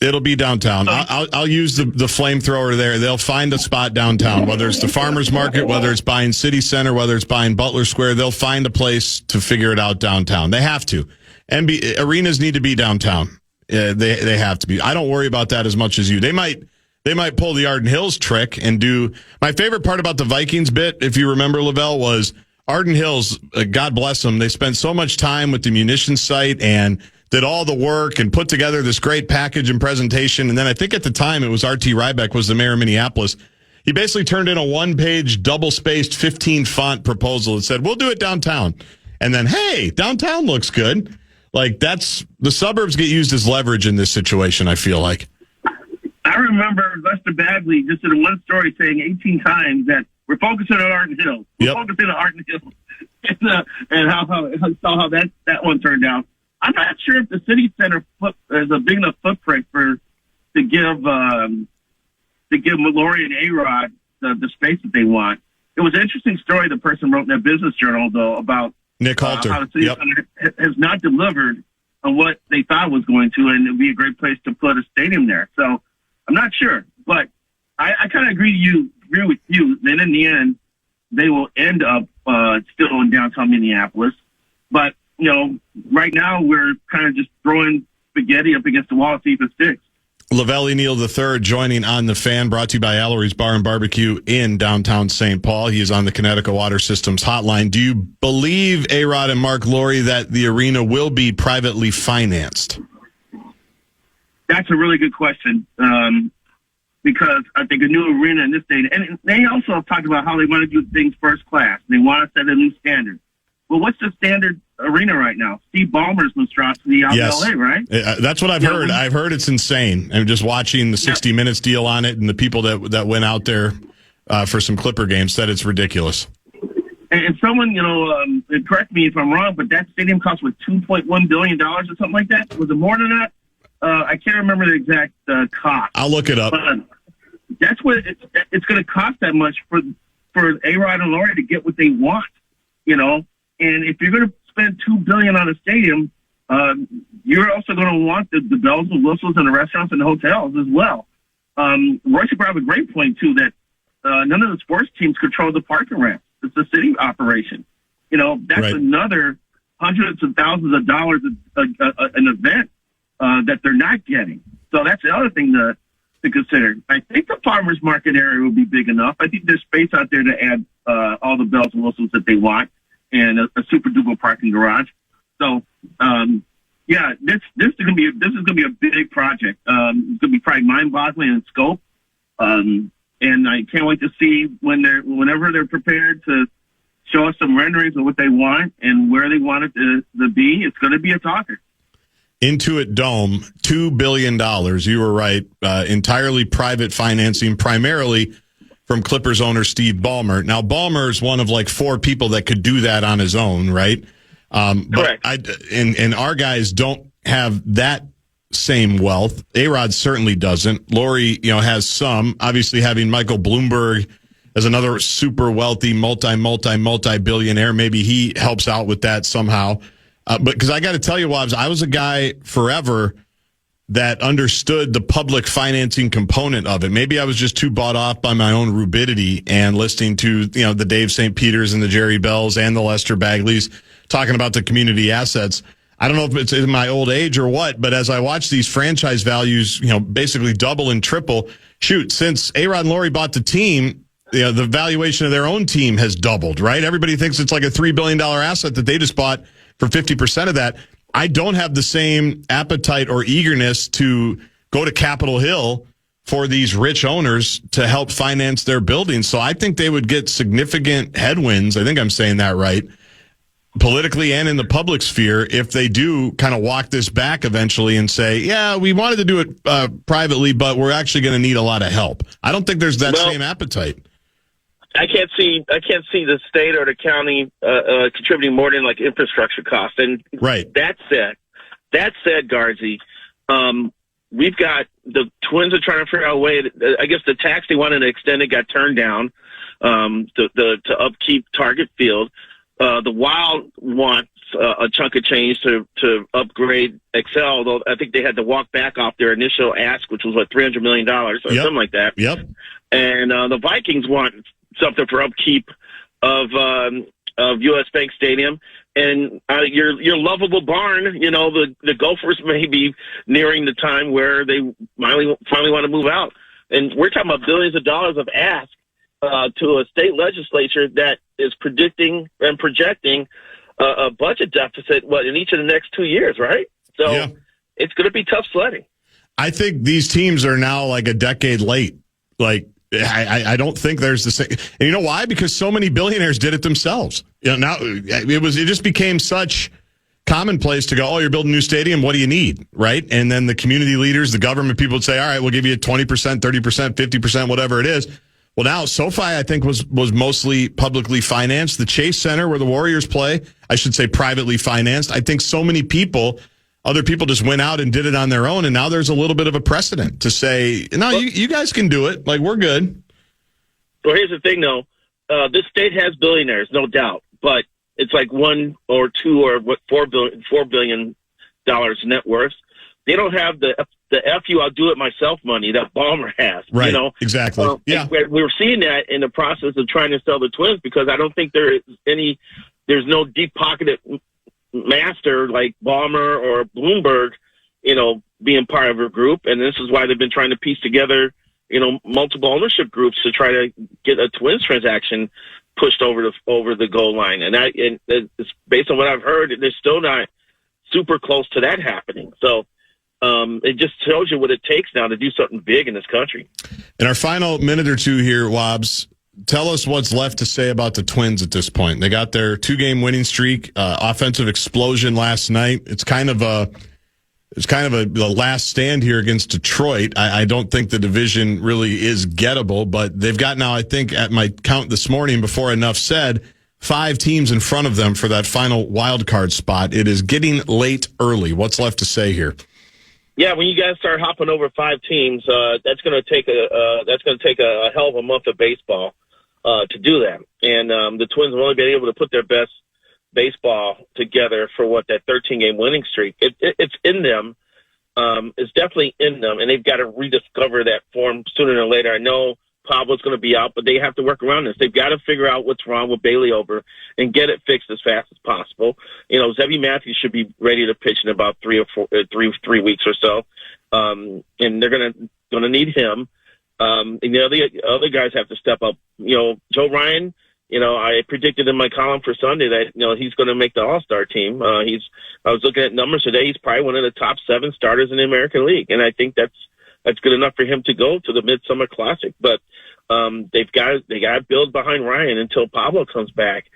It'll be downtown. I'll use the flamethrower there. They'll find a spot downtown, whether it's the farmers market, whether it's buying City Center, whether it's buying Butler Square. They'll find a place to figure it out downtown. They have to. Arenas need to be downtown. They have to be. I don't worry about that as much as you. They might pull the Arden Hills trick and do. My favorite part about the Vikings bit, if you remember, Lavelle, was Arden Hills, God bless them, they spent so much time with the munitions site and did all the work and put together this great package and presentation. And then I think at the time it was R.T. Rybeck was the mayor of Minneapolis. He basically turned in a one-page, double-spaced, 15-font proposal that said, we'll do it downtown. And then, hey, downtown looks good. Like, the suburbs get used as leverage in this situation, I feel like. I remember Lester Bagley just did one story saying 18 times that we're focusing on Arden Hills. We're focusing on Arden Hills. And how that one turned out. I'm not sure if the city center is a big enough footprint to give Mallory and A-Rod the space that they want. It was an interesting story the person wrote in their business journal, though, about Nick Halter. How the city center has not delivered on what they thought was going to, and it would be a great place to put a stadium there. So I'm not sure, but I kind of agree with you. Then in the end, they will end up still in downtown Minneapolis. But, right now we're kind of just throwing spaghetti up against the wall to see if it sticks. Lavelle Neal III joining on the Fan, brought to you by Allery's Bar and Barbecue in downtown St. Paul. He is on the Connecticut Water Systems hotline. Do you believe, A-Rod and Mark Laurie, that the arena will be privately financed? That's a really good question. Because I think a new arena in this day, and they also have talked about how they want to do things first class. They want to set a new standard. Well, what's the standard arena right now? Steve Ballmer's monstrosity out in L.A., right? That's what I've heard. I've heard it's insane. I'm just watching the 60 Minutes deal on it, and the people that went out there for some Clipper games said it's ridiculous. And someone, correct me if I'm wrong, but that stadium cost $2.1 billion or something like that. Was it more than that? I can't remember the exact cost. I'll look it up. But that's what it's going to cost that much for A-Rod and Laurie to get what they want, And if you're going to spend $2 billion on a stadium, you're also going to want the bells and whistles and the restaurants and the hotels as well. Royce brought up a great point too that none of the sports teams control the parking ramp. It's a city operation. That's another hundreds of thousands of dollars an event that they're not getting. So that's the other thing to consider. I think the farmers market area will be big enough. I think there's space out there to add all the bells and whistles that they want and a super duper parking garage. So this is gonna be a big project. It's gonna be probably mind boggling in scope. And and I can't wait to see whenever they're prepared to show us some renderings of what they want and where they want it to be. It's going to be a talker. Intuit Dome, $2 billion. You were right. Entirely private financing, primarily from Clippers owner Steve Ballmer. Now, Ballmer is one of like 4 people that could do that on his own, right? But and our guys don't have that same wealth. A-Rod certainly doesn't. Lori, has some. Obviously, having Michael Bloomberg as another super wealthy, multi-billionaire, maybe he helps out with that somehow. But because I got to tell you, Wobbs, I was a guy forever that understood the public financing component of it. Maybe I was just too bought off by my own rubidity and listening to, the Dave St. Peters and the Jerry Bells and the Lester Bagleys talking about the community assets. I don't know if it's in my old age or what, but as I watch these franchise values, basically double and triple, since A-Rod and Lori bought the team, the valuation of their own team has doubled, right? Everybody thinks it's like a $3 billion asset that they just bought for 50% of that. I don't have the same appetite or eagerness to go to Capitol Hill for these rich owners to help finance their buildings. So I think they would get significant headwinds. I think I'm saying that right, politically and in the public sphere, if they do kind of walk this back eventually and say, yeah, we wanted to do it privately, but we're actually going to need a lot of help. I don't think there's that same appetite. I can't see the state or the county contributing more than like infrastructure costs. And that said, Garzi, we've got the Twins are trying to figure out a way. I guess the tax they wanted to extend it got turned down to upkeep Target Field. The Wild wants a chunk of change to upgrade Excel, although I think they had to walk back off their initial ask, which was $300 million or something like that. Yep. And the Vikings want something for upkeep of U.S. Bank Stadium, and your lovable barn. The Gophers may be nearing the time where they finally want to move out, and we're talking about billions of dollars of ask to a state legislature that is predicting and projecting a budget deficit in each of the next 2 years, right? So it's going to be tough sledding. I think these teams are now like a decade late. Like, I don't think there's the same. And you know why? Because so many billionaires did it themselves. Now it just became such commonplace to go, oh, you're building a new stadium. What do you need? Right. And then the community leaders, the government people would say, all right, we'll give you 20%, 30%, 50%, whatever it is. Well, now SoFi, I think, was mostly publicly financed. The Chase Center, where the Warriors play, I should say privately financed. I think so many other people just went out and did it on their own, and now there's a little bit of a precedent to say, no, you guys can do it. Like, we're good. Well, here's the thing, though. This state has billionaires, no doubt, but it's like 1 or 2 or $4 billion net worth. They don't have the F you, I'll do it myself money that Ballmer has. Right, exactly. We're seeing that in the process of trying to sell the Twins because I don't think there's no deep-pocketed master like Ballmer or Bloomberg, being part of a group. And this is why they've been trying to piece together, multiple ownership groups to try to get a Twins transaction pushed over the goal line. And it's based on what I've heard, they're still not super close to that happening. So, it just tells you what it takes now to do something big in this country. In our final minute or two here, Wobbs, tell us what's left to say about the Twins at this point. They got their 2-game winning streak, offensive explosion last night. It's kind of a last stand here against Detroit. I don't think the division really is gettable, but they've got now, I think, at my count this morning, before enough said, 5 teams in front of them for that final wild card spot. It is getting late early. What's left to say here? Yeah, when you guys start hopping over 5 teams, that's going to take a hell of a month of baseball to do that. And the Twins have only been able to put their best baseball together for that 13-game winning streak. It's in them. It's definitely in them, and they've got to rediscover that form sooner or later. I know Pablo's going to be out, but they have to work around this. They've got to figure out what's wrong with Bailey Over and get it fixed as fast as possible. Zebby Matthews should be ready to pitch in about 3 weeks or so, and they're going to need him. And the other guys have to step up. Joe Ryan. I predicted in my column for Sunday that he's going to make the All-Star team. I was looking at numbers today. He's probably one of the top 7 starters in the American League, and I think that's that's good enough for him to go to the Midsummer Classic. But they got to build behind Ryan until Pablo comes back.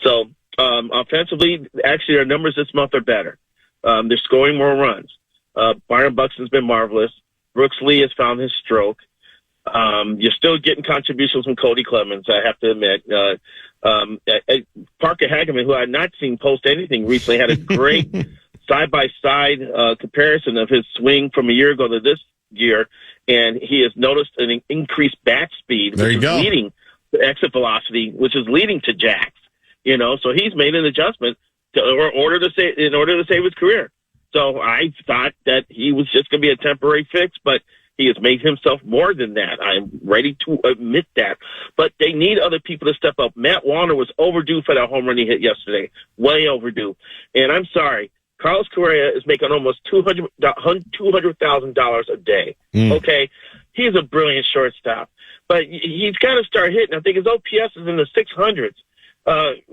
So offensively, actually, their numbers this month are better. They're scoring more runs. Byron Buxton's been marvelous. Brooks Lee has found his stroke. You're still getting contributions from Cody Clemens, I have to admit. Parker Hageman, who I had not seen post anything recently, had a great side-by-side comparison of his swing from a year ago to this year, and he has noticed an increased bat speed, which is leading to exit velocity, which is leading to jacks. So he's made an adjustment in order to save his career. So I thought that he was just going to be a temporary fix, but he has made himself more than that. I'm ready to admit that. But they need other people to step up. Matt Warner was overdue for that home run he hit yesterday. Way overdue. And I'm sorry, Carlos Correa is making almost $200,000 a day. Okay? He's a brilliant shortstop. But he's got to start hitting. I think his OPS is in the 600s.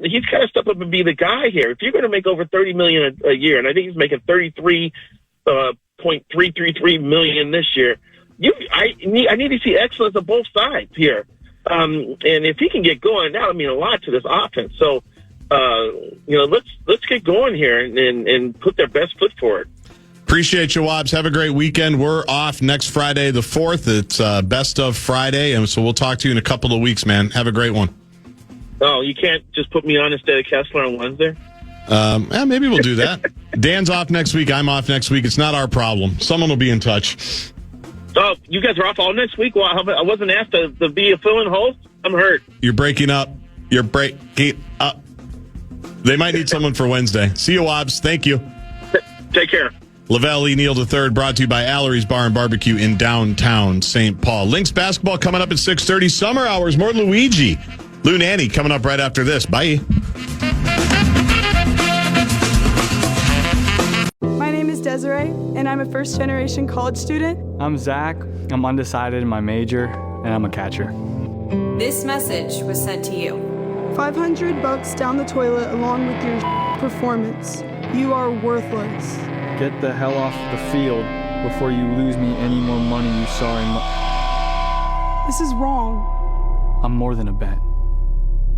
He's got to step up and be the guy here. If you're going to make over $30 million a year, and I think he's making $33.333 million this year, I need to see excellence on both sides here. And if he can get going, that would mean a lot to this offense. So, let's get going here and put their best foot forward. Appreciate you, Wobbs. Have a great weekend. We're off next Friday, the 4th. It's Best of Friday, and so we'll talk to you in a couple of weeks, man. Have a great one. Oh, you can't just put me on instead of Kessler on Wednesday? Maybe we'll do that. Dan's off next week. I'm off next week. It's not our problem. Someone will be in touch. Oh, you guys are off all next week? Well, I wasn't asked to be a fill-in host? I'm hurt. You're breaking up. They might need someone for Wednesday. See you, Wobbs. Thank you. Take care. Lavelle E. Neal III, brought to you by Allery's Bar and Barbecue in downtown St. Paul. Lynx basketball coming up at 6:30. Summer hours. More Luigi. Lou Nanny coming up right after this. Bye. My name is Desiree, and I'm a first-generation college student. I'm Zach. I'm undecided in my major, and I'm a catcher. This message was sent to you. $500 down the toilet along with your performance. You are worthless. Get the hell off the field before you lose me any more money you saw in This is wrong. I'm more than a bet.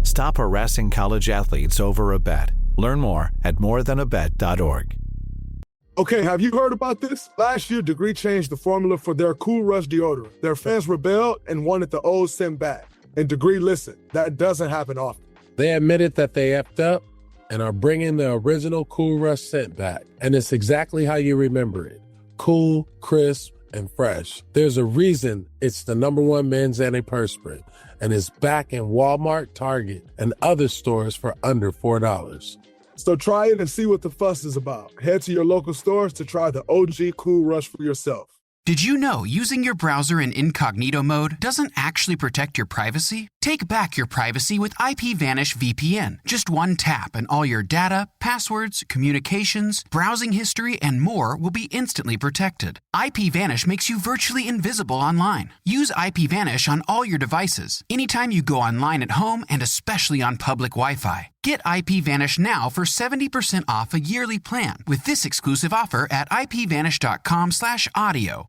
Stop harassing college athletes over a bet. Learn more at morethanabet.org. Okay, have you heard about this? Last year, Degree changed the formula for their Cool Rush deodorant. Their fans rebelled and wanted the old scent back. And Degree listened. That doesn't happen often. They admitted that they effed up and are bringing the original Cool Rush scent back. And it's exactly how you remember it. Cool, crisp, and fresh. There's a reason it's the #1 men's antiperspirant. And it's back in Walmart, Target, and other stores for under $4. So try it and see what the fuss is about. Head to your local stores to try the OG Cool Rush for yourself. Did you know using your browser in incognito mode doesn't actually protect your privacy? Take back your privacy with IPVanish VPN. Just one tap and all your data, passwords, communications, browsing history, and more will be instantly protected. IPVanish makes you virtually invisible online. Use IPVanish on all your devices, anytime you go online at home and especially on public Wi-Fi. Get IPVanish now for 70% off a yearly plan with this exclusive offer at IPVanish.com/audio.